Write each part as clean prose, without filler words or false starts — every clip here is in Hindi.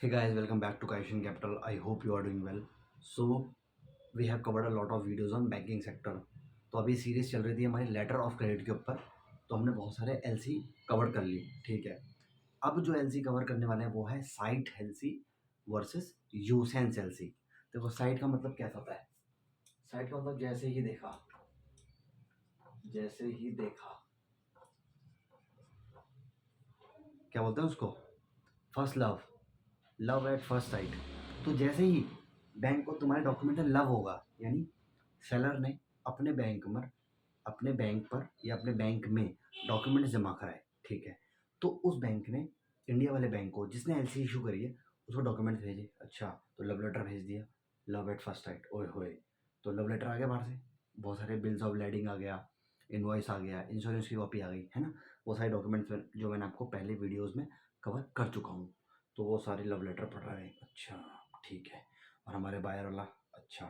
Hey guys, welcome back to Kaishan Capital. I hope you are doing well. So we have covered a lot of videos on banking sector. तो अभी सीरीज चल रही थी हमारी लेटर ऑफ क्रेडिट के ऊपर। तो हमने बहुत सारे एलसी कवर कर ली, ठीक है। अब जो एलसी कवर करने वाले हैं वो है साइट एलसी वर्सेस यूसेंस एलसी। देखो साइट का मतलब क्या होता है। साइट का मतलब जैसे ही देखा क्या बोलते हैं उसको, first love, love at first sight. तो जैसे ही बैंक को तुम्हारे डॉक्यूमेंट में लव होगा, यानी सेलर ने अपने बैंक पर या अपने बैंक में डॉक्यूमेंट जमा कराए, ठीक है। तो उस बैंक ने इंडिया वाले बैंक को जिसने एलसी इशू करी है उसको डॉक्यूमेंट भेजे। अच्छा, तो लव लेटर भेज दिया, लव एट फर्स्ट साइट, ओए होए। तो लव लेटर आ गया बाहर से, बहुत सारे बिल्स ऑफ लेडिंग आ गया, इनवॉइस आ गया, इंश्योरेंस की कॉपी आ गई, है ना। वो सारे डॉक्यूमेंट्स जो मैंने आपको पहले वीडियोज़ में कवर कर चुका हूँ। तो वो सारे लव लेटर पढ़ रहे हैं, अच्छा ठीक है। और हमारे बायर वाला अच्छा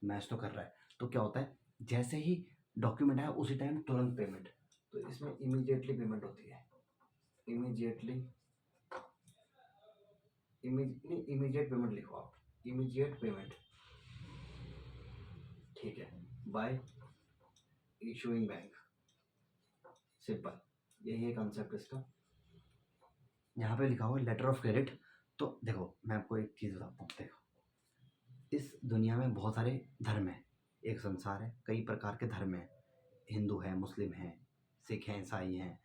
मैच तो कर रहा है। तो क्या होता है, जैसे ही डॉक्यूमेंट आया उसी टाइम तुरंत पेमेंट। तो इसमें इमीडिएटली पेमेंट होती है, इमीडिएटली इमीडिएट पेमेंट लिखो आप, इमीडिएट पेमेंट, ठीक है, बाय इशूइंग बैंक। सिंपल, यही है कॉन्सेप्ट इसका। यहाँ पे लिखा हुआ लेटर ऑफ क्रेडिट। तो देखो मैं आपको एक चीज़ बताता हूँ। देखो इस दुनिया में बहुत सारे धर्म हैं, एक संसार है, कई प्रकार के धर्म हैं। हिंदू है, मुस्लिम हैं, सिख हैं, ईसाई हैं,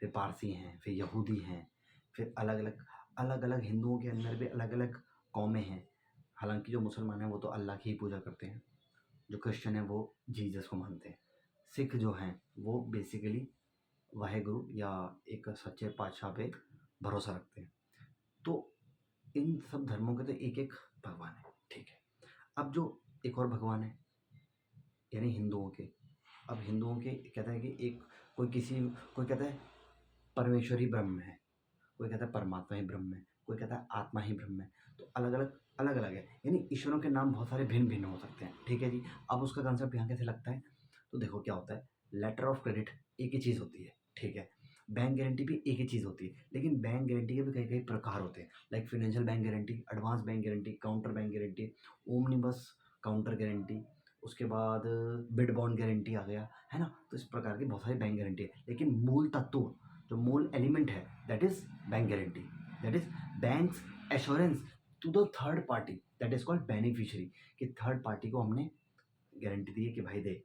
फिर पारसी हैं, फिर यहूदी हैं, फिर अलग अलग हिंदुओं के अंदर भी अलग अलग कौमें हैं। हालांकि जो मुसलमान हैं वो तो अल्लाह की ही पूजा करते हैं, जो क्रिश्चियन हैं वो जीसस को मानते हैं, सिख जो हैं वो बेसिकली वाहेगुरु या एक सच्चे पातशाह पे भरोसा रखते हैं। तो इन सब धर्मों के तो एक एक भगवान है, ठीक है। अब जो एक और भगवान है यानी हिंदुओं के, अब हिंदुओं के कहता है कि एक कोई कहता है परमेश्वर ही ब्रह्म है, कोई कहता है परमात्मा ही ब्रह्म है, कोई कहता है आत्मा ही ब्रह्म है। तो अलग अलग है, यानी ईश्वरों के नाम बहुत सारे भिन्न भिन्न हो सकते हैं, ठीक है जी। अब उसका कंसेप्ट यहाँ कैसे लगता है, तो देखो क्या होता है। लेटर ऑफ क्रेडिट एक ही चीज़ होती है, ठीक है। बैंक गारंटी भी एक ही चीज़ होती है, लेकिन बैंक गारंटी के भी कई कई प्रकार होते हैं। Like financial bank guarantee, advance bank guarantee, counter bank guarantee, omnibus counter guarantee, उसके बाद बिड बॉन्ड गारंटी आ गया, है ना। तो इस प्रकार की बहुत सारी बैंक गारंटी है, लेकिन मूल तत्व, जो मूल एलिमेंट है, that is bank guarantee, that is banks assurance to the third party, that is called beneficiary. कि थर्ड पार्टी को हमने गारंटी दी है कि भाई देख,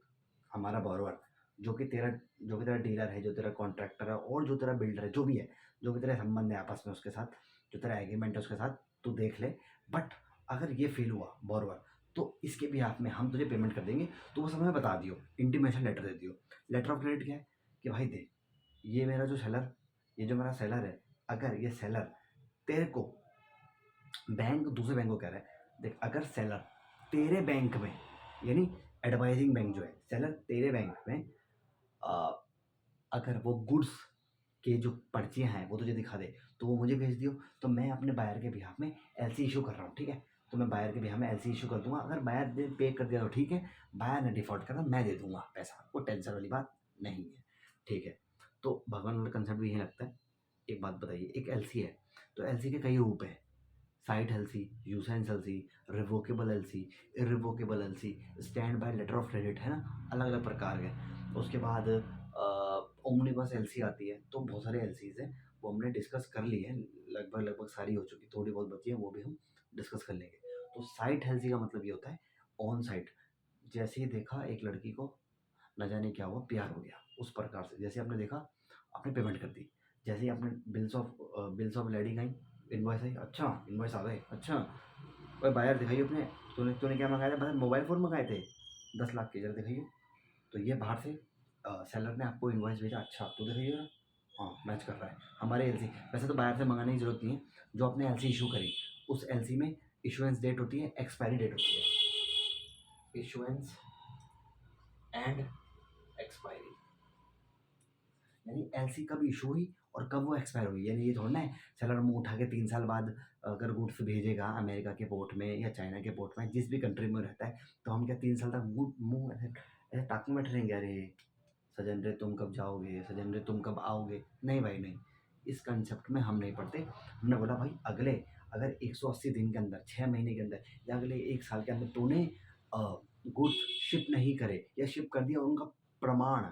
हमारा बोरोवर जो कि तेरा डीलर है, जो तेरा कॉन्ट्रैक्टर है, और जो तेरा बिल्डर है, जो भी है, जो भी तेरे संबंध है आपस में उसके साथ, जो तेरा एग्रीमेंट है उसके साथ, तू देख ले। बट अगर ये फेल हुआ बोरोवर, तो इसके भी हाथ में हम तुझे पेमेंट कर देंगे। तो वो सब हमें बता दियो, इंटीमेशन लेटर दे दियो। लेटर ऑफ क्रेडिट क्या है कि भाई देख, ये जो मेरा सेलर है, अगर ये सेलर तेरे को बैंक दूसरे बैंक को कह रहा है, देख अगर सेलर तेरे बैंक में, यानी एडवाइजिंग बैंक जो है, सेलर तेरे बैंक में आ, अगर वो गुड्स के जो पर्चियाँ हैं वो तुझे दिखा दे, तो वो मुझे भेज दियो। तो मैं अपने बायर के बिहाफ में एलसी इशू कर रहा हूँ, ठीक है। तो मैं बायर के बिहाफ में एलसी इशू कर दूंगा। अगर बायर ने पे कर दिया तो ठीक है, बायर ने डिफॉल्ट करा मैं दे दूंगा पैसा, वो टेंशन वाली बात नहीं है, ठीक है। तो भगवान वाला कंसेप्ट भी यही लगता है। एक बात बताइए, एक एलसी है, तो एलसी के कई रूप हैं। Sight LC, usance LC, revocable LC, irrevocable LC, stand by letter of credit, है ना, अलग अलग प्रकार के। उसके बाद ओमनिबस एलसी आती है। तो बहुत सारे एलसीज हैं, वो हमने डिस्कस कर ली है, लगभग लगभग सारी हो चुकी, थोड़ी बहुत बची है, वो भी हम डिस्कस कर लेंगे। तो साइट एलसी का मतलब ये होता है ऑन साइट, जैसे ही देखा एक लड़की को, न जाने क्या हुआ, प्यार हो गया, उस प्रकार से। जैसे आपने देखा, आपने पेमेंट कर दी, जैसे ही आपने बिल्स ऑफ लेडिंग आई, इनवॉइस आई, अच्छा इनवॉइस आ गए, अच्छा ओए बायर दिखाइए अपने, तूने तूने क्या मंगाया था, बस मोबाइल फ़ोन मंगाए थे 10 लाख के, जरा दिखाइए। तो ये बाहर से सेलर ने आपको इनवॉइस भेजा, अच्छा तो दिखाइए जरा, हाँ मैच कर रहा है हमारे एलसी। वैसे तो बाहर से मंगाने की जरूरत नहीं है, जो आपने एलसी इशू करी उस एलसी में इशुएंस डेट होती है, एक्सपायरी डेट होती है, इशुएंस एंड एक्सपायरी, यानी एलसी कब इशू हुई और कब वो एक्सपायर हुई। यानी ये थोड़ा ना है सेलर मुंह उठा के 3 साल बाद अगर गुड्स भेजेगा अमेरिका के पोर्ट में या चाइना के पोर्ट में, जिस भी कंट्री में रहता है, तो हम क्या 3 साल तक मुंह मुंह ऐसे ऐसे ताक में बैठे रहेंगे, अरे सजन रे तुम कब जाओगे, सजन रे तुम कब आओगे। नहीं भाई नहीं, इस कंसेप्ट में हम नहीं पढ़ते। हमने बोला भाई अगले अगर 180 दिन के अंदर, 6 महीने के अंदर या अगले 1 साल के अंदर तूने गुड्स शिप नहीं करे या शिप कर दिया, उनका प्रमाण,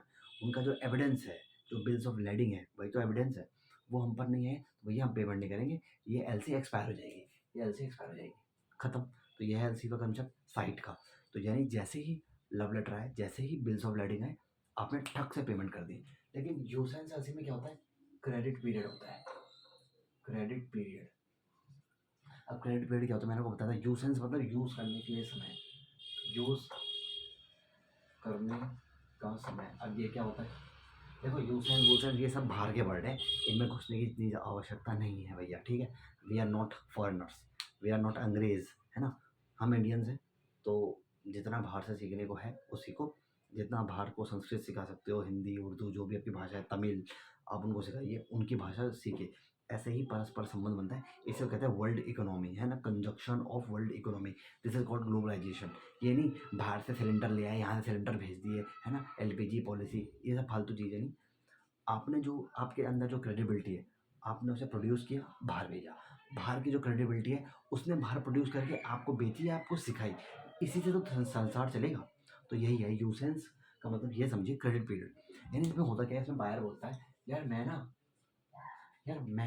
उनका जो एविडेंस है, जो बिल्स ऑफ लेडिंग है, वही तो एविडेंस है, वो हम पर नहीं है, तो भैया हम पेमेंट नहीं करेंगे, ये एलसी एक्सपायर हो जाएगी, ये एलसी एक्सपायर हो जाएगी, खत्म। तो यह है एलसी का कंसेप्ट साइट का। तो यानी जैसे ही लव लेटर आए, जैसे ही बिल्स ऑफ लेडिंग आए, आपने ठक से पेमेंट कर दी। लेकिन यूज एंड एलसी में क्या होता है, क्रेडिट पीरियड होता है, क्रेडिट पीरियड। अब क्रेडिट पीरियड क्या होता है, मैंने आपको बताया था, यूज एंड मतलब यूज करने के लिए समय, यूज करने का समय। अब ये क्या होता है, देखो यूज एंड वूज एंड ये सब बाहर के वर्ड है, इनमें घुसने की इतनी आवश्यकता नहीं है भैया, ठीक है। We are not foreigners, we are not अंग्रेज, है ना, हम इंडियंस हैं। तो जितना बाहर से सीखने को है वो सीखो, जितना बाहर को संस्कृत सिखा सकते हो, हिंदी उर्दू जो भी आपकी भाषा है, तमिल, आप उनको सिखाइए, उनकी भाषा सीखे। ऐसे ही परस्पर संबंध बनता है, इसे कहते हैं वर्ल्ड इकोनॉमी, है ना, conjunction of world economy, this is called globalisation. ये नहीं बाहर से सिलेंडर ले आए, यहाँ से सिलेंडर भेज दिए, है ना, एलपीजी पॉलिसी, ये सब फालतू चीज़ें नहीं। आपने जो आपके अंदर जो क्रेडिबिलिटी है, आपने उसे प्रोड्यूस किया, बाहर भेजा, बाहर की जो क्रेडिबिलिटी है उसने बाहर प्रोड्यूस करके आपको बेची या आपको सिखाई, इसी से तो संसार चलेगा। तो यही है यूसेंस का मतलब, ये समझिए क्रेडिट पीरियड। यानी इसमें होता क्या है, इसमें बायर बोलता है यार मैं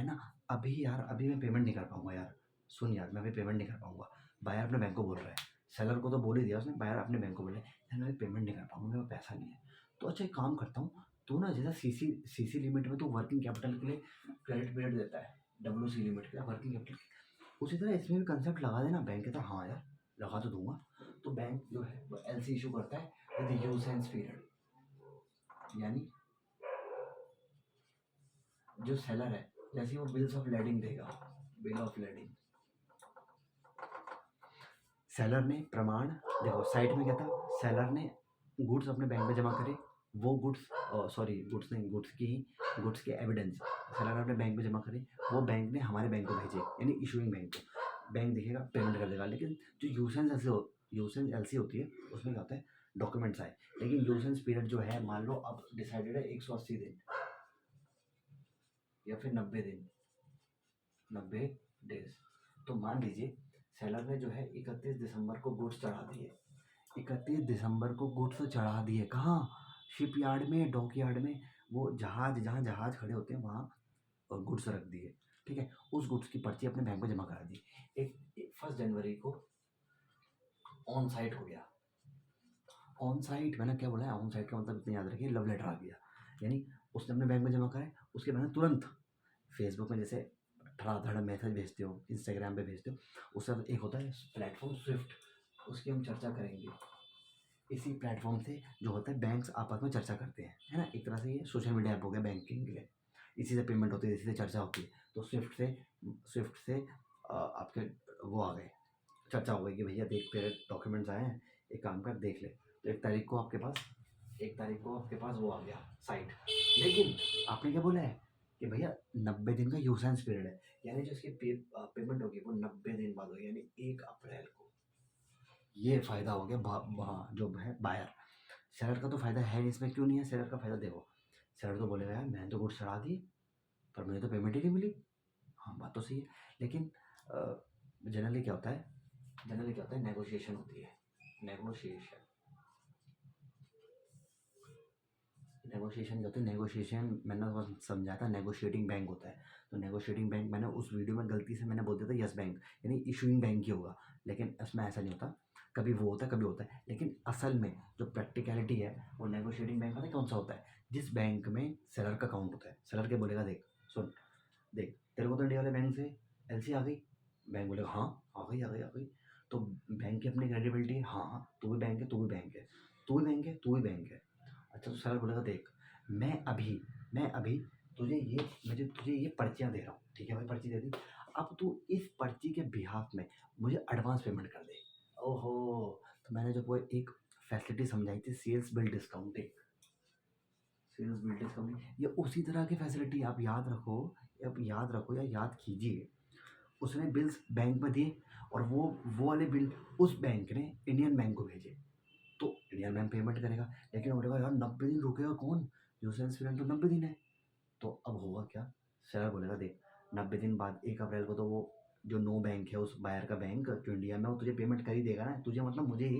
ना अभी मैं पेमेंट नहीं कर पाऊंगा यार, सुन यार मैं अभी पेमेंट नहीं कर पाऊंगा। बायर अपने बैंक को बोल रहा है, सेलर को तो बोल ही दिया उसने, बायर अपने बैंक को बोल रहा है यार मैं पेमेंट नहीं कर पाऊंगा, मेरे पास पैसा नहीं है। तो अच्छा एक काम करता हूँ, तू ना जैसा सीसी लिमिट में तो वर्किंग कैपिटल के लिए क्रेडिट पीरियड देता है, डब्ल्यू लिमिट के लिए वर्किंग कैपिटल, उसी तरह इसमें भी कंसेप्ट लगा देना बैंक कहता है हाँ यार लगा तो दूंगा। तो बैंक जो है वो एलसी इशू करता है विद यूसेंस पीरियड। यानी जो सेलर है, जैसे वो बिल्स ऑफ लेडिंग देगा, बिल ऑफ लेडिंग, सेलर ने प्रमाण, देखो साइट में क्या था, सेलर ने गुड्स अपने बैंक में जमा करे, वो गुड्स, सॉरी गुड्स नहीं, गुड्स के एविडेंस सेलर ने अपने बैंक में जमा करे, वो बैंक ने हमारे बैंक को भेजे, यानी इशूइंग बैंक को, बैंक देखेगा पेमेंट कर देगा। लेकिन जो यूसेंस एलसी होती है उसमें क्या होता है, डॉक्यूमेंट्स आए, लेकिन यूसेंस पीरियड जो है, मान लो अब डिसाइडेड है 180 दिन या फिर 90 दिन, 90 डेज। तो मान लीजिए सेलर ने जो है 31 दिसंबर को गुड्स चढ़ा दिए, 31 दिसंबर को गुड्स चढ़ा दिए कहाँ, शिप यार्ड में, डॉक यार्ड में, वो जहाज जहाँ जहाज खड़े होते हैं वहाँ गुड्स रख दिए, ठीक है। उस गुड्स की पर्ची अपने बैंक में जमा करा दी, एक 1 जनवरी को ऑन साइट हो गया। ऑन साइट मैंने क्या बोला है, ऑन साइट का मतलब इतना याद रखिए, लव लेटर आ गया, यानी उसने अपने बैंक में जमा कराए, उसके बाद में तुरंत फेसबुक में जैसे धड़ाधड़ मैसेज भेजते हो, इंस्टाग्राम पे भेजते हो, उससे एक होता है प्लेटफॉर्म स्विफ्ट, उसकी हम चर्चा करेंगे। इसी प्लेटफॉर्म से जो होता है बैंक्स आपस में चर्चा करते हैं, है ना, एक तरह से ये सोशल मीडिया ऐप हो गया बैंकिंग के लिए, इसी से पेमेंट होती है, इसी से चर्चा होती है। तो स्विफ्ट से आपके वो आ गए, चर्चा हो गई कि भैया देख तेरे डॉक्यूमेंट्स आए हैं, एक काम कर देख ले। तो 1 तारीख को आपके पास वो आ गया साइट। लेकिन आपने क्या बोला है कि भैया 90 दिन का यूसेंस पीरियड है, यानी जो इसकी पेमेंट होगी वो 90 दिन बाद होगी, यानी 1 अप्रैल को। ये फ़ायदा हो गया जो है बायर। सेलर का तो फ़ायदा है नहीं इसमें, क्यों नहीं है सेलर का फ़ायदा, देखो सेलर तो बोलेगा यार मैंने तो गुड्स चढ़ा दी पर मुझे तो पेमेंट ही नहीं मिली। हाँ बात तो सही है, लेकिन जनरली क्या होता है, नेगोशिएशन होती है, नेगोशिएशन नेगोशिएशन क्या होता है, नेगोशिएशन मैंने बस समझा था, नेगोशिएटिंग बैंक होता है। तो नेगोशिएटिंग बैंक मैंने उस वीडियो में गलती से मैंने बोल दिया था यस बैंक, यानी इशूइंग बैंक ही होगा, लेकिन इसमें ऐसा नहीं होता, कभी वो होता है कभी होता है। लेकिन असल में जो प्रैक्टिकलिटी है वो नेगोशिएटिंग बैंक पता है कौन सा होता है, जिस बैंक में सेलर का अकाउंट होता है। सेलर के बोलेगा देख सुन, देख तेरे को तो इंडिया वाले बैंक से एलसी आ गई, बैंक बोलेगा हाँ आ गई। तो बैंक की अपनी क्रेडिबिलिटी है, हाँ हाँ तू भी बैंक है, तू भी बैंक है, तू भी बैंक है, तू भी बैंक है। अच्छा तो सर बोलेगा देख मैं अभी तुझे ये पर्चियाँ दे रहा हूँ, ठीक है भाई पर्ची दे दी, अब तू इस पर्ची के बिहाफ में मुझे एडवांस पेमेंट कर दे। ओहो, तो मैंने जो वो एक फैसिलिटी समझाई थी, सेल्स बिल डिस्काउंटिंग, ये उसी तरह की फैसिलिटी आप याद रखो, या याद कीजिए। उसने बिल्स बैंक में दिए और वो वाले बिल उस बैंक ने इंडियन बैंक को भेजे, तो इंडियन बैंक पेमेंट करेगा। लेकिन वो बोलेगा यार 90 दिन रुकेगा कौन, यूसेंस पीरियड तो 90 दिन है। तो अब होगा क्या, शेयर बोलेगा देख 90 दिन बाद 1 अप्रैल को तो वो जो नो बैंक है उस बायर का बैंक जो इंडिया में, वो तुझे पेमेंट कर ही देगा ना, तुझे मतलब मुझे ही,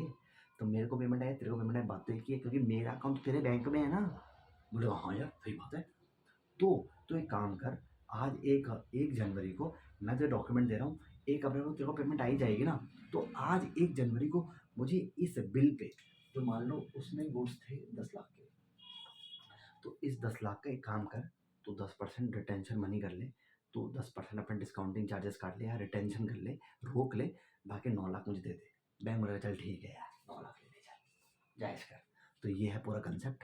तो मेरे को पेमेंट आए तेरे को पेमेंट आए, बात तो एक ही है, क्योंकि मेरा अकाउंट तेरे बैंक में है ना। बोले हाँ यार सही बात है। तो एक काम कर, आज 1 जनवरी को मैं तुझे डॉक्यूमेंट दे रहा हूँ, 1 अप्रैल को तेरे को पेमेंट आई जाएगी ना। तो आज 1 जनवरी को मुझे इस बिल पे, तो मान लो उसमें गुड्स थे 10 लाख के, तो इस 10 लाख का एक काम कर, तो 10% रिटेंशन मनी कर ले, तो 10% अपने डिस्काउंटिंग चार्जेस काट ले या रिटेंशन कर ले, रोक ले, बाकी 9 लाख मुझे दे दे। बैंक बोलेगा चल ठीक है यार 9 लाख ले ले चल, जायज़ कर। तो ये है पूरा कंसेप्ट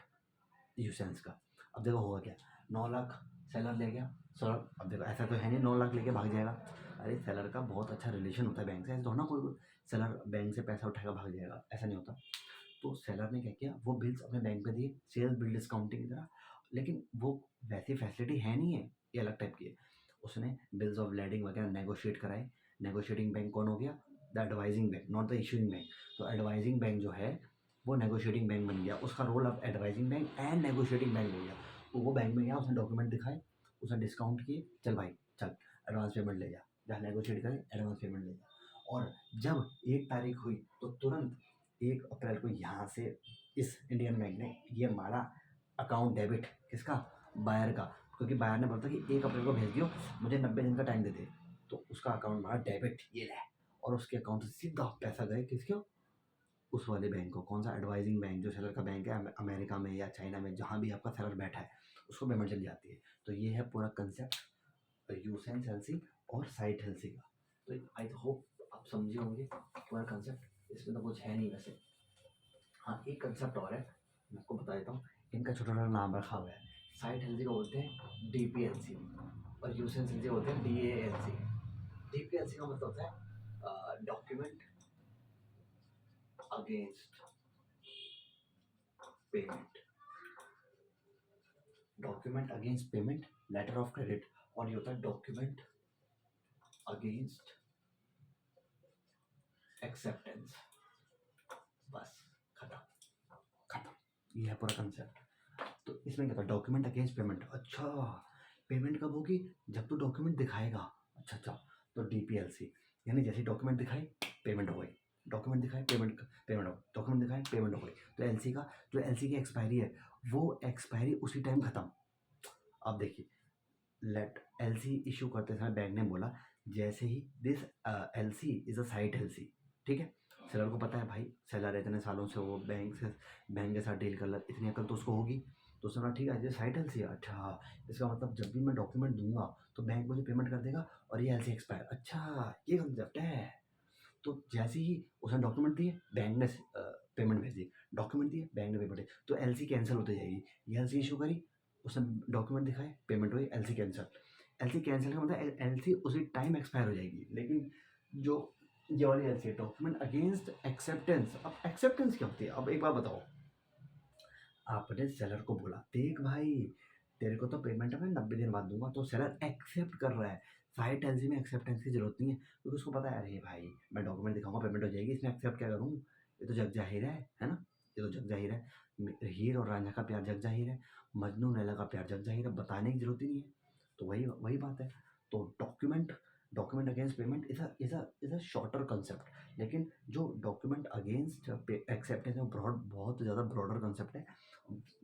यूसेंस का। अब देखो होगा क्या, 9 लाख सेलर ले गया, सर अब देखो ऐसा तो है नहीं 9 लाख लेके भाग जाएगा। अरे सेलर का बहुत अच्छा रिलेशन होता है बैंक से, ऐसा तो ना कोई सेलर बैंक से पैसा उठाएगा भाग जाएगा, ऐसा नहीं होता। तो सेलर ने क्या किया, वो बिल्स अपने बैंक पे दिए, सेल्स बिल डिस्काउंटिंग की तरह, लेकिन वो वैसी फैसिलिटी है नहीं है, ये अलग टाइप की है। उसने बिल्स ऑफ लेडिंग वगैरह नेगोशिएट कराए। नेगोशिएटिंग बैंक कौन हो गया, the advising bank, not the issuing bank. तो एडवाइजिंग बैंक जो है वो नेगोशिएटिंग बैंक बन गया, उसका रोल अब advising bank and negotiating bank हो गया। तो वो बैंक में गया, उसने डॉक्यूमेंट दिखाए, उसने डिस्काउंट किए, चल भाई चल एडवांस पेमेंट ले जा, जहाँ नेगोशिएट करे एडवांस पेमेंट ले जा। और जब 1 तारीख हुई तो तुरंत 1 अप्रैल को यहाँ से इस इंडियन बैंक ने ये मारा अकाउंट डेबिट, किसका, बायर का, क्योंकि बायर ने बोला था कि 1 अप्रैल को भेज दियो, मुझे 90 दिन का टाइम दे दे। तो उसका अकाउंट मारा डेबिट, ये ले, और उसके अकाउंट से सीधा पैसा गए किसके, उस वाले बैंक को। कौन सा, एडवाइजिंग बैंक, जो सेलर का बैंक है अमेरिका में या चाइना में, जहाँ भी आपका सेलर बैठा है उसको पेमेंट चली जाती है। तो ये है पूरा कंसेप्ट यूसेंस एलसी और साइट एलसी का। तो आई होप आप समझे होंगे पूरा कंसेप्ट, इसमें तो कुछ है नहीं वैसे। हाँ एक कंसेप्ट और है, मैं आपको बता देता हूँ, इनका छोटा छोटा नाम रखा हुआ है। साइट एलसी को बोलते हैं डीपीएलसी और यूसेंस एलसी को बोलते हैं डीएएलसी। डीपीएलसी का मतलब होता है document against payment, document against payment, letter of credit, और ये होता है डॉक्यूमेंट अगेंस्ट एक्सेप्टेंस। बस खत्म खत्म, ये है पूरा कंसेप्ट। तो इसमें क्या था, डॉक्यूमेंट अगेंस्ट पेमेंट, अच्छा पेमेंट कब होगी, जब तू डॉक्यूमेंट दिखाएगा। अच्छा, तो डीपीएलसी यानी जैसे डॉक्यूमेंट दिखाए पेमेंट हो गई, डॉक्यूमेंट दिखाए पेमेंट पेमेंट हो गई, डॉक्यूमेंट दिखाए पेमेंट हो गई। तो एलसी का जो एलसी की एक्सपायरी है वो एक्सपायरी उसी टाइम खत्म। अब देखिए, लेट एलसी इशू करते समय बैंक ने बोला जैसे ही this LC is a sight LC, ठीक है, सेलर को पता है भाई सेलर इतने सालों से वो बैंक के साथ डील कर रहा, इतनी अकल तो उसको होगी। तो उसने कहा ठीक है ये साइट एलसी है, अच्छा इसका मतलब जब भी मैं डॉक्यूमेंट दूंगा तो बैंक मुझे पेमेंट कर देगा और ये एलसी एक्सपायर, अच्छा ये कंसेप्ट है। तो जैसे ही उसने डॉक्यूमेंट दिए बैंक ने पेमेंट भेज दी, डॉक्यूमेंट दिए बैंक ने पेमेंट दी, तो एलसी कैंसिल होती जाएगी। ये एलसी इशू करी, उसने डॉक्यूमेंट दिखाए पेमेंट हुई, एलसी कैंसिल। एलसी कैंसिल का मतलब एलसी उसी टाइम एक्सपायर हो जाएगी। लेकिन जो ये वाली एलसी है डॉक्यूमेंट अगेंस्ट एक्सेप्टेंस, अब एक्सेप्टेंस क्या होती है, अब एक बार बताओ, आपने सेलर को बोला देख भाई तेरे को तो पेमेंट मैं 90 दिन बाद दूंगा, तो सेलर एक्सेप्ट कर रहा है। साइट एलसी में एक्सेप्टेंस की जरूरत नहीं है, क्योंकि उसको पता है अरे भाई मैं डॉक्यूमेंट दिखाऊंगा पेमेंट हो जाएगी, इसमें एक्सेप्ट क्या करूँ, ये तो जग जाहिर है ना, ये तो जग जाहिर है। हीर और रांझा का प्यार जग जाहिर है, मजनू नैला का प्यार जग जाहिर है, बताने की जरूरत ही नहीं है। तो वही वही बात है। तो document against payment is a shorter concept, लेकिन जो डॉक्यूमेंट अगेंस्ट एक्सेप्टेंस है वो बहुत ज़्यादा ब्रॉडर कंसेप्ट है।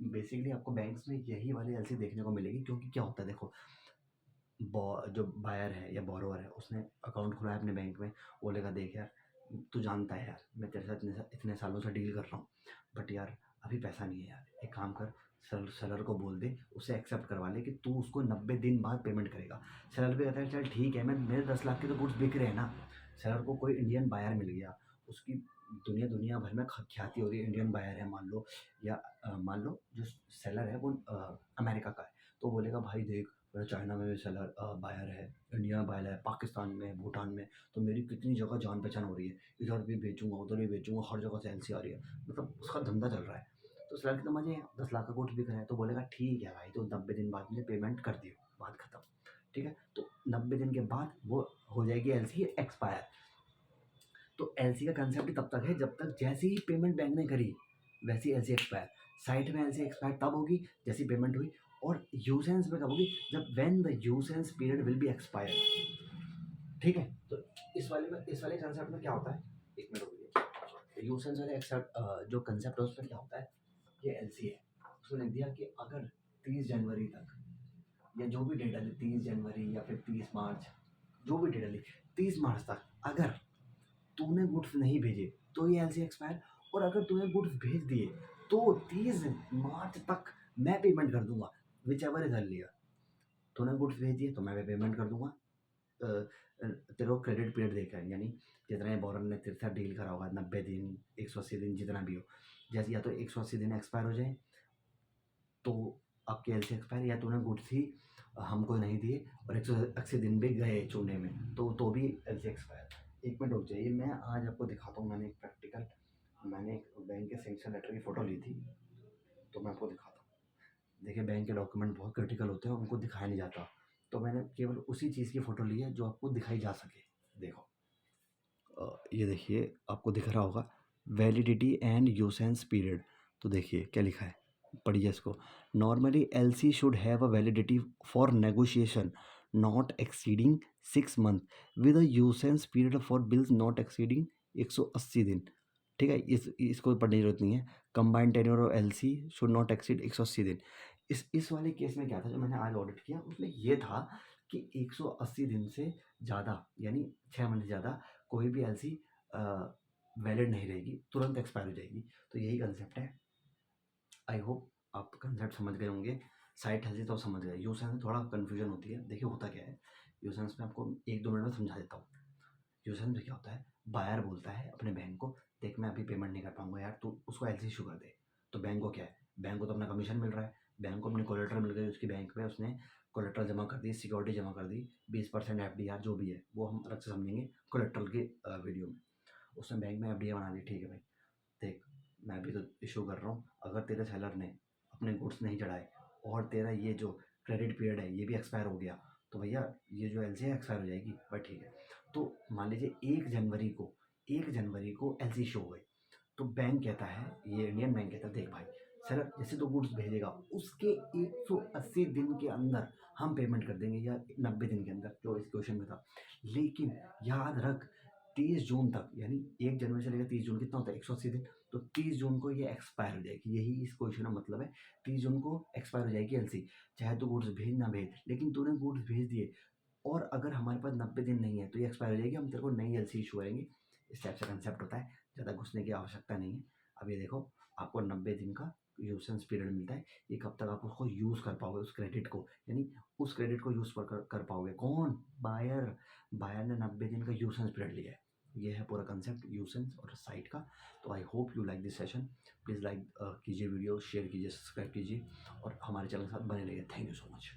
बेसिकली आपको बैंक्स में यही वाली एलसी देखने को मिलेगी, क्योंकि क्या होता है देखो, जो बायर है या बोरोवर है उसने अकाउंट खुला है अपने बैंक में, वो बोलेगा देख यार तू जानता है यार मैं तेरे साथ इतने सालों से डील कर रहा हूँ, बट यार अभी पैसा नहीं है यार, एक काम कर सेलर को बोल दे उससे एक्सेप्ट करवा ले कि तू उसको 90 दिन बाद पेमेंट करेगा। सेलर भी कहता है चल ठीक है, मैं मेरे 10 लाख के तो गुड्स बिक रहे हैं ना। सेलर को कोई इंडियन बायर मिल गया, उसकी दुनिया भर में ख्याति हो रही है, इंडियन बायर है मान लो, या मान लो जो सेलर है वो अमेरिका का है, तो बोलेगा भाई देख मेरा चाइना में भी सेलर बायर है, इंडिया में बायर है, पाकिस्तान में, भूटान में, तो मेरी कितनी जगह जान पहचान हो रही है, इधर भी बेचूंगा उधर भी बेचूंगा, हर जगह से एलसी आ रही है, मतलब उसका धंधा चल रहा है। तो सेलर की तो मजे हैं, 10 लाख का गुड्स बिक रहा है, तो बोलेगा ठीक है भाई तो 90 दिन बाद मुझे पेमेंट कर दियो, बात खत्म। ठीक है, तो 90 दिन के बाद वो हो जाएगी एलसी एक्सपायर। तो एलसी का कंसेप्ट तब तक है जब तक जैसे ही पेमेंट बैंक ने करी वैसी एलसी एक्सपायर। साइट में एलसी एक्सपायर तब होगी जैसी पेमेंट हुई, और यूसेंस में कब होगी, जब when the usance period will be expire. ठीक है। तो इस वाले कंसेप्ट में क्या होता है, एक मिनट रुकिए, यूसेंस वाले एक्सेप्ट जो कंसेप्ट है उसमें क्या होता है, ये एलसी है, उसने लिख दिया कि अगर 30 जनवरी तक या जो भी डेटा ले, 30 जनवरी या फिर 30 मार्च, जो भी डेटा ले, 30 मार्च तक अगर तूने गुड्स नहीं भेजे तो ये एलसी एक्सपायर, और अगर तूने गुड्स भेज दिए तो 30 मार्च तक मैं पेमेंट कर दूंगा, विच एवर इज अर्लियर। तूने गुड्स भेज दिए तो मैं भी पेमेंट कर दूंगा। तेरे को क्रेडिट पीरियड देखा है, यानी जितना ही बॉरन ने तेरे साथ डील करा होगा, 90 दिन, 180 दिन, जितना भी हो, जैसे या तो 180 दिन एक्सपायर हो जाए तो आपके एलसी एक्सपायर, या तूने गुड्स ही हमको नहीं दिए और 180 दिन भी गए चूने में तो भी एलसी एक्सपायर। एक मिनट रुक जाइए, मैं आज आपको दिखाता हूँ, मैंने एक प्रैक्टिकल, मैंने एक बैंक के सेंक्शन लेटर की फ़ोटो ली थी, तो मैं आपको दिखाता हूँ। देखिए बैंक के डॉक्यूमेंट बहुत क्रिटिकल होते हैं, उनको दिखाया नहीं जाता, तो मैंने केवल उसी चीज़ की फ़ोटो ली है जो आपको दिखाई जा सके। देखो ये देखिए आपको दिख रहा होगा, वैलिडिटी एंड यूसेंस पीरियड। तो देखिए क्या लिखा है, पढ़िए इसको। Normally LC should have a validity for negotiation not exceeding 6 month with a usance period for bills not exceeding 180 दिन। ठीक है, इसको पढ़ने की जरूरत नहीं है। Combined tenure of LC should not exceed 180 दिन। इस वाले केस में क्या था, जो मैंने आज ऑडिट किया उसमें ये था कि 180 दिन से ज़्यादा, यानी 6 मंथ से ज़्यादा कोई भी एलसी वैलिड नहीं रहेगी, तुरंत एक्सपायर हो जाएगी। तो यही कंसेप्ट है। आई होप आप कंसेप्ट समझ गए होंगे। साइट हेल्थ तो समझ गए, यूसेंस में थोड़ा कन्फ्यूजन होती है। देखिए होता क्या है, यूसेंस में आपको 1-2 मिनट में समझा देता हूँ। यूसेंस में क्या होता है, बायर बोलता है अपने बैंक को, देख मैं अभी पेमेंट नहीं कर पाऊंगा यार, तू उसको एलसी इशू कर दे। तो बैंक को क्या है, बैंक को तो अपना कमीशन मिल रहा है, बैंक को अपनी कोलेट्रल मिल गई उसकी बैंक में, उसने कोलेट्रल जमा कर दी, सिक्योरिटी जमा कर दी, 20% एफडीआर जो भी है वो हम अलग से समझेंगे कोलेट्रल के वीडियो में। उसने बैंक में एफडीआर बना दी, ठीक है भाई, देख मैं भी तो इशू कर रहा हूँ, अगर तेरे सेलर ने अपने गुड्स नहीं चढ़ाए और तेरा ये जो क्रेडिट पीरियड है ये भी एक्सपायर हो गया, तो भैया ये जो एलसी है एक्सपायर हो जाएगी। बट ठीक है, तो मान लीजिए 1 जनवरी को एलसी इशू हो गई, तो बैंक कहता है, ये इंडियन बैंक कहता है, देख भाई सर जैसे तो गुड्स भेजेगा उसके 180 दिन के अंदर हम पेमेंट कर देंगे, या 90 दिन के अंदर जो इस क्वेश्चन में था। लेकिन याद रख 30 जून तक, यानी 1 जनवरी से लेकर 30 जून कितना होता है, 180 दिन, तो 30 जून को ये एक्सपायर हो जाएगी। यही इस क्वेश्चन का मतलब है, 30 जून को एक्सपायर हो जाएगी एलसी, चाहे तो गुड्स भेज ना भेज, लेकिन तूने गुड्स भेज दिए और अगर हमारे पास 90 दिन नहीं है तो ये एक्सपायर हो जाएगी, हम तेरे को नई एलसी इशू करेंगे। इस टाइप से कंसेप्ट होता है, ज़्यादा घुसने की आवश्यकता नहीं है। अब ये देखो, आपको 90 दिन का यूसेंस पीरियड मिलता है, ये कब तक आप उसको यूज़ कर पाओगे, उस क्रेडिट को, यानी उस क्रेडिट को यूज़ कर पाओगे, कौन, बायर। बायर ने 90 दिन का यूसेंस पीरियड लिया है। ये है पूरा कंसेप्ट यूसेंस और साइट का। तो I hope you like this session. Please like कीजिए वीडियो, शेयर कीजिए, सब्सक्राइब कीजिए और हमारे चैनल के साथ बने रहिए। Thank you so much.